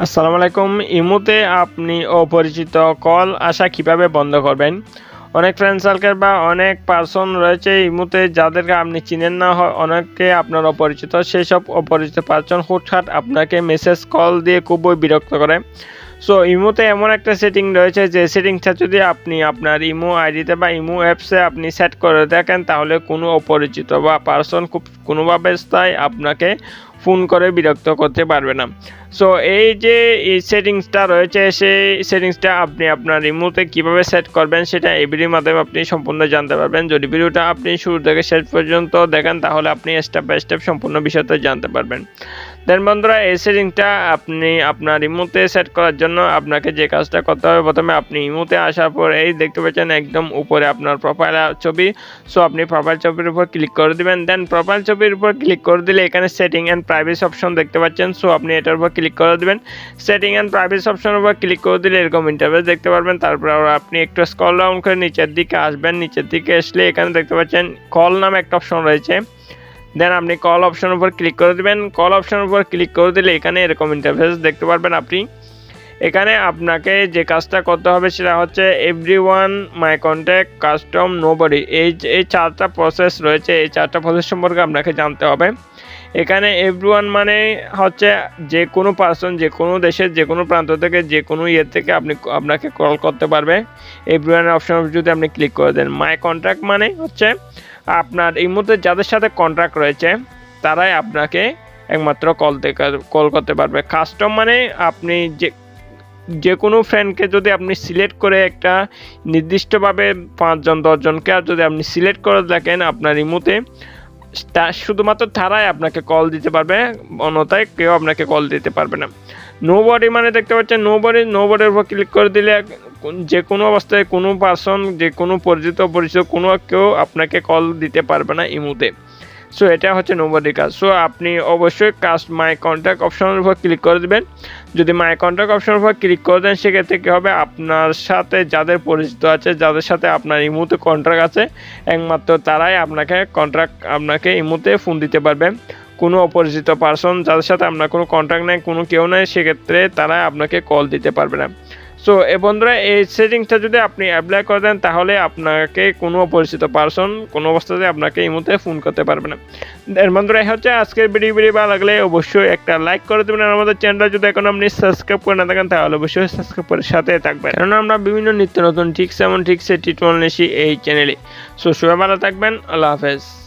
আসসালামু আলাইকুম। ইমোতে আপনি অপরিচিত কল আসা কিভাবে বন্ধ করবেন? অনেক ফ্রেন্ড সার্কেল বা অনেক পার্সন রয়েছে ইমোতে যাদেরকে আপনি চিনেন না, অনেকে আপনার অপরিচিত। সেসব অপরিচিত পার্সন হুটহাট আপনাকে মেসেজ কল দিয়ে খুবই বিরক্ত করে। সো ইমোতে এমন একটা সেটিং রয়েছে যে সেটিংটা যদি আপনি আপনার ইমো আইডিতে বা ইমো অ্যাপসে আপনি সেট করে দেখেন, তাহলে কোনো অপরিচিত বা পার্সন খুব কোনোভাবে আপনাকে ফোন করে বিরক্ত করতে পারবে না। সো এই যে এই সেটিংসটা রয়েছে, সেই সেটিংসটা আপনি আপনার ইমোতে কীভাবে সেট করবেন সেটা এই ভিডিওর মাধ্যমে আপনি সম্পূর্ণ জানতে পারবেন। যদি ভিডিওটা আপনি শুরু থেকে শেষ পর্যন্ত দেখেন, তাহলে আপনি স্টেপ বাই স্টেপ সম্পূর্ণ বিষয়টা জানতে পারবেন। দেন বন্ধুরা, এই সেটিংটা আপনি আপনার ইমোতে সেট করার জন্য আপনাকে যে কাজটা করতে হবে, প্রথমে আপনি ইমোতে আসার পর এই দেখতে পাচ্ছেন একদম উপরে আপনার প্রোফাইল ছবি। সো আপনি প্রোফাইল ছবির উপর ক্লিক করে দিবেন। দেন প্রোফাইল ছবির উপর ক্লিক করে দিলে এখানে সেটিং অ্যান্ড প্রাইভেসি অপশন দেখতে পাচ্ছেন। সো আপনি এটার উপর ক্লিক করে দিবেন। সেটিং অ্যান্ড প্রাইভেসি অপশনের উপর ক্লিক করে দিলে এরকম ইন্টারফেস দেখতে পারবেন। তারপর আপনি একটু স্ক্রল ডাউন করে নিচের দিকে আসবেন। নিচের দিকে আসলে এখানে দেখতে পাচ্ছেন কল নামে একটা অপশন রয়েছে। দেন আপনি কল অপশনের উপর ক্লিক করে দেবেন। কল অপশনের উপর ক্লিক করে দিলে এখানে এরকম ইন্টারফেস দেখতে পারবেন আপনি। এখানে আপনাকে যে কাজটা করতে হবে সেটা হচ্ছে এভরিওয়ান, মাই কন্ট্যাক্ট, কাস্টম, নোবডি। এই চারটা প্রসেস রয়েছে। এই চারটা প্রসেস সম্পর্কে আপনাকে জানতে হবে। এখানে এভরিওয়ান মানে হচ্ছে যে কোনো পার্সন, যে কোনো দেশের যে কোনো প্রান্ত থেকে, যে কোনো ইয়ে থেকে আপনাকে কল করতে পারবে। এভরিওয়ানের অপশন যদি আপনি ক্লিক করে দেন। মাই কন্ট্যাক্ট মানে হচ্ছে আপনার এই মুহূর্তে যাদের সাথে কন্ট্রাক্ট রয়েছে তারাই আপনাকে একমাত্র কল করতে পারবে। কাস্টম মানে আপনি যে কোনো ফ্রেন্ডকে যদি আপনি সিলেক্ট করে একটা নির্দিষ্টভাবে 5 জন 10 জনকে যদি আপনি সিলেক্ট করে দেখেন আপনার ইমোতে, শুধুমাত্র তারাই আপনাকে কল দিতে পারবে, অন্যথায় কেউ আপনাকে কল দিতে পারবে না। নোবডি মানে দেখতে পাচ্ছেন নোবডির উপর ক্লিক করে দিলে যে কোনো অবস্থায় কোনো পার্সন, যে কোনো পরিচিত কোনো কেউ আপনাকে কল দিতে পারবে না ইমোতে। সো এটা হচ্ছে নোবডির কাজ। সো আপনি অবশ্যই মাই কন্ট্যাক্ট অপশনের উপর ক্লিক করে দেবেন। যদি মাই কন্ট্যাক্ট অপশনের উপর ক্লিক করে দেন, সেক্ষেত্রে কী হবে, আপনার সাথে যাদের পরিচিত আছে, যাদের সাথে আপনার ইমোতে কন্ট্রাক্ট আছে, একমাত্র তারাই আপনাকে ইমোতে ফোন দিতে পারবে। কোনো অপরিচিত পার্সন যাদের সাথে আপনার কোনো কন্ট্যাক্ট নেই, কোনো কেউ নেই, সেক্ষেত্রে তারা আপনাকে কল দিতে পারবে না। সো বন্ধুরা, এই সেটিংসটা যদি আপনি অ্যাপ্লাই করে দেন, তাহলে আপনাকে কোনো অপরিচিত পার্সন কোনো অবস্থাতে আপনাকে এই মুহূর্তে ফোন করতে পারবে না। বন্ধুরা, এই হচ্ছে আজকের ভিডিও ভালো লাগলে অবশ্যই একটা লাইক করে দেবেন। আর আমাদের চ্যানেলটা যদি এখন আপনি সাবস্ক্রাইব করে না থাকেন, তাহলে অবশ্যই সাবস্ক্রাইব করে সাথে থাকবেন, কেননা আমরা বিভিন্ন নিত্য নতুন টিপস টিউটোরিয়াল নিয়েছি এই চ্যানেলে। সো সবাই ভালো থাকবেন। আল্লাহ হাফেজ।